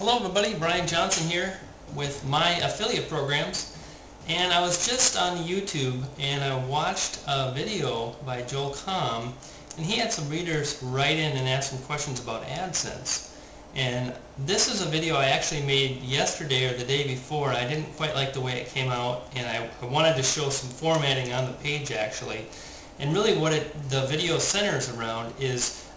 Hello everybody, Brian Johnson here with my affiliate programs, and I was just on YouTube and I watched a video by Comm, and he had some readers write in and ask some questions about Adsense. And this is a video I actually made yesterday or the day before. I didn't quite like the way it came out, and I wanted to show some formatting on the page actually. And really what the video centers around is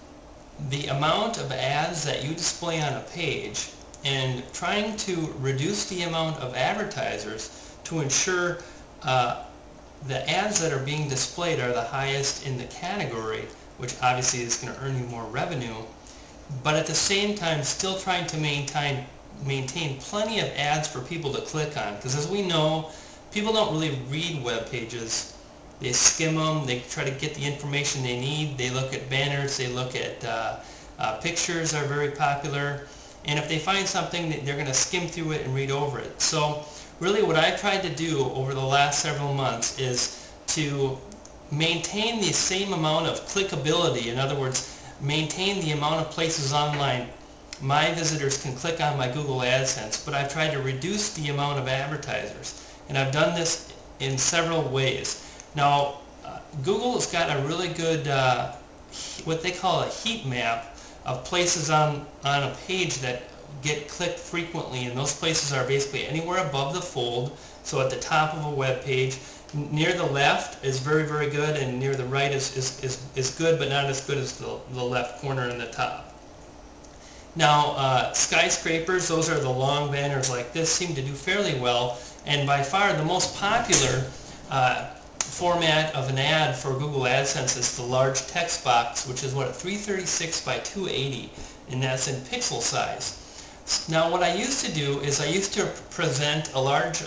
the amount of ads that you display on a page and trying to reduce the amount of advertisers to ensure the ads that are being displayed are the highest in the category, which obviously is going to earn you more revenue, but at the same time still trying to maintain plenty of ads for people to click on, because as we know, people don't really read web pages. They skim them, they try to get the information they need, they look at banners, they look at pictures are very popular, and if they find something, they're going to skim through it and read over it. So really what I tried to do over the last several months is to maintain the same amount of clickability. In other words, maintain the amount of places online my visitors can click on my Google AdSense, but I've tried to reduce the amount of advertisers, and I've done this in several ways. Now, Google has got a really good, what they call a heat map of places on a page that get clicked frequently, and those places are basically anywhere above the fold, so at the top of a web page. Near the left is very, very good, and near the right is good, but not as good as the left corner in the top. Now, skyscrapers, those are the long banners like this, seem to do fairly well, and by far the most popular format of an ad for Google AdSense is the large text box, which is 336 by 280, and that's in pixel size. Now what I used to do is I used to present a large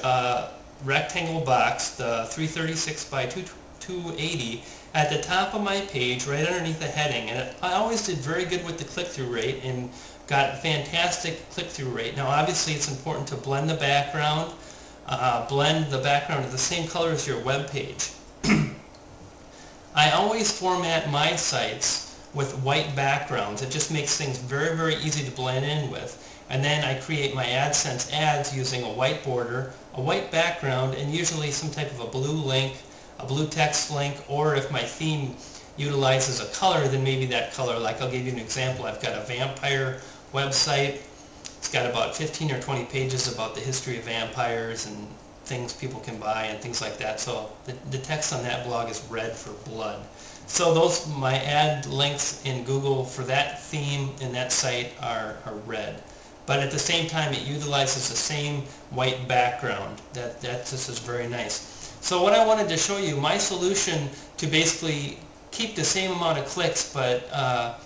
rectangle box, the 336 by 280, at the top of my page right underneath the heading, and I always did very good with the click-through rate and got a fantastic click-through rate. Now obviously it's important to blend the background. Blend the background to the same color as your web page. I always format my sites with white backgrounds. It just makes things very, very easy to blend in with. And then I create my AdSense ads using a white border, a white background, and usually some type of a blue link, a blue text link, or if my theme utilizes a color, then maybe that color. Like I'll give you an example. I've got a vampire website. It's got about 15 or 20 pages about the history of vampires and things people can buy and things like that. So the text on that blog is red for blood. So those, my ad links in Google for that theme in that site are red. But at the same time, it utilizes the same white background. That just is very nice. So what I wanted to show you, my solution to basically keep the same amount of clicks, but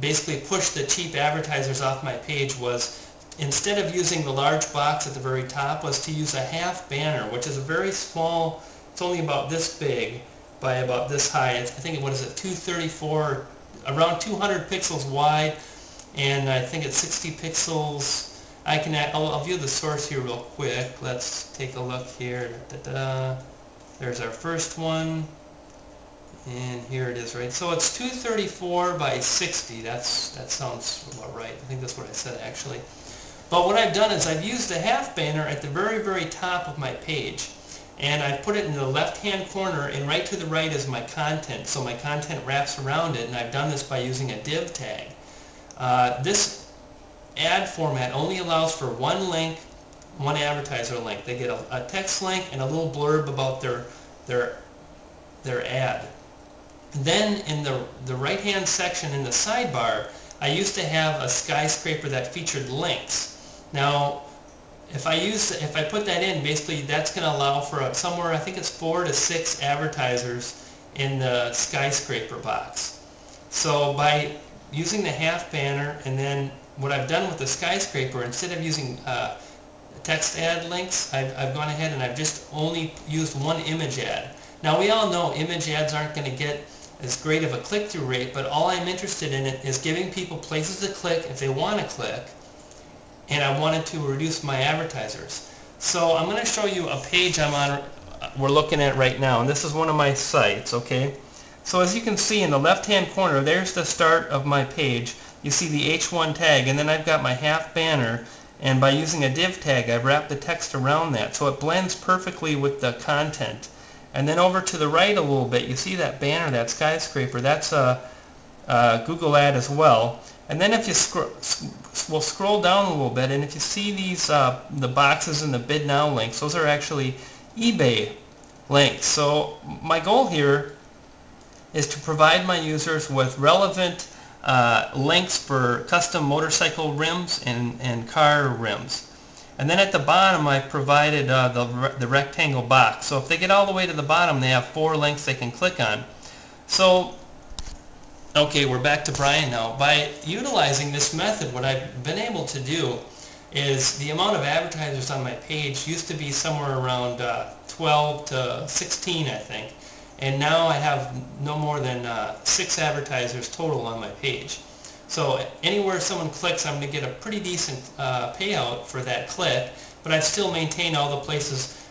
basically push the cheap advertisers off my page, was instead of using the large box at the very top, was to use a half banner, which is a very small, it's only about this big by about this high. I think, what is it, 234, around 200 pixels wide, and I think it's 60 pixels. I'll view the source here real quick. Let's take a look here. There's our first one. And here it is, right? So it's 234 by 60. That sounds about right. I think that's what I said actually. But what I've done is I've used a half banner at the very, very top of my page, and I put it in the left-hand corner, and right to the right is my content. So my content wraps around it, and I've done this by using a div tag. This ad format only allows for one link, one advertiser link. They get a text link and a little blurb about their ad. Then in the right-hand section in the sidebar, I used to have a skyscraper that featured links. Now, if I put that in, basically that's going to allow for somewhere, I think it's 4 to 6 advertisers in the skyscraper box. So by using the half banner, and then what I've done with the skyscraper, instead of using text ad links, I've gone ahead and I've just only used one image ad. Now we all know image ads aren't going to get as great of a click-through rate, but all I'm interested in is giving people places to click if they want to click, and I wanted to reduce my advertisers. So I'm going to show you a page we're looking at right now, and this is one of my sites, okay? So as you can see in the left-hand corner, there's the start of my page. You see the H1 tag, and then I've got my half banner, and by using a div tag I wrap the text around that so it blends perfectly with the content. And then over to the right a little bit, you see that banner, that skyscraper, that's a Google ad as well. And then if you we'll scroll down a little bit, and if you see these the boxes and the bid now links, those are actually eBay links. So my goal here is to provide my users with relevant links for custom motorcycle rims and car rims. And then at the bottom I provided the rectangle box. So if they get all the way to the bottom, they have 4 links they can click on. So okay, we're back to Brian now. By utilizing this method, what I've been able to do is the amount of advertisers on my page used to be somewhere around 12 to 16, I think. And now I have no more than 6 advertisers total on my page. So anywhere someone clicks, I'm going to get a pretty decent payout for that click, but I still maintain all the places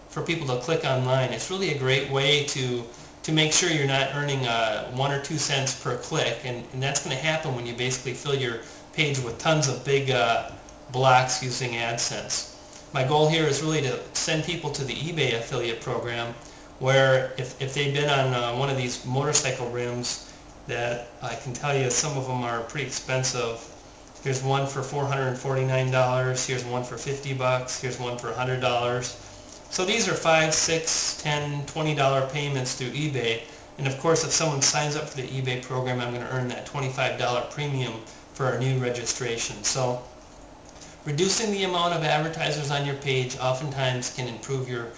for people to click online. It's really a great way to make sure you're not earning 1 or 2 cents per click, and that's going to happen when you basically fill your page with tons of big blocks using Adsense. My goal here is really to send people to the eBay affiliate program, where if they've been on one of these motorcycle rims, that I can tell you some of them are pretty expensive. Here's one for $449, here's one for $50, here's one for $100. So these are $5, $6, $10, $20 payments through eBay, and of course if someone signs up for the eBay program, I'm going to earn that $25 premium for our new registration. So reducing the amount of advertisers on your page oftentimes can improve your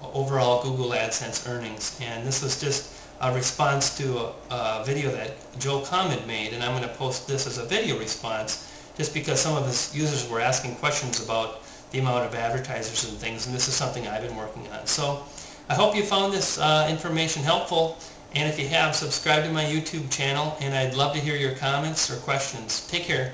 overall Google AdSense earnings, and this was just a response to a video that Joel Comm had made, and I'm going to post this as a video response just because some of his users were asking questions about the amount of advertisers and things, and this is something I've been working on. So I hope you found this information helpful, and if you have, subscribe to my YouTube channel, and I'd love to hear your comments or questions. Take care.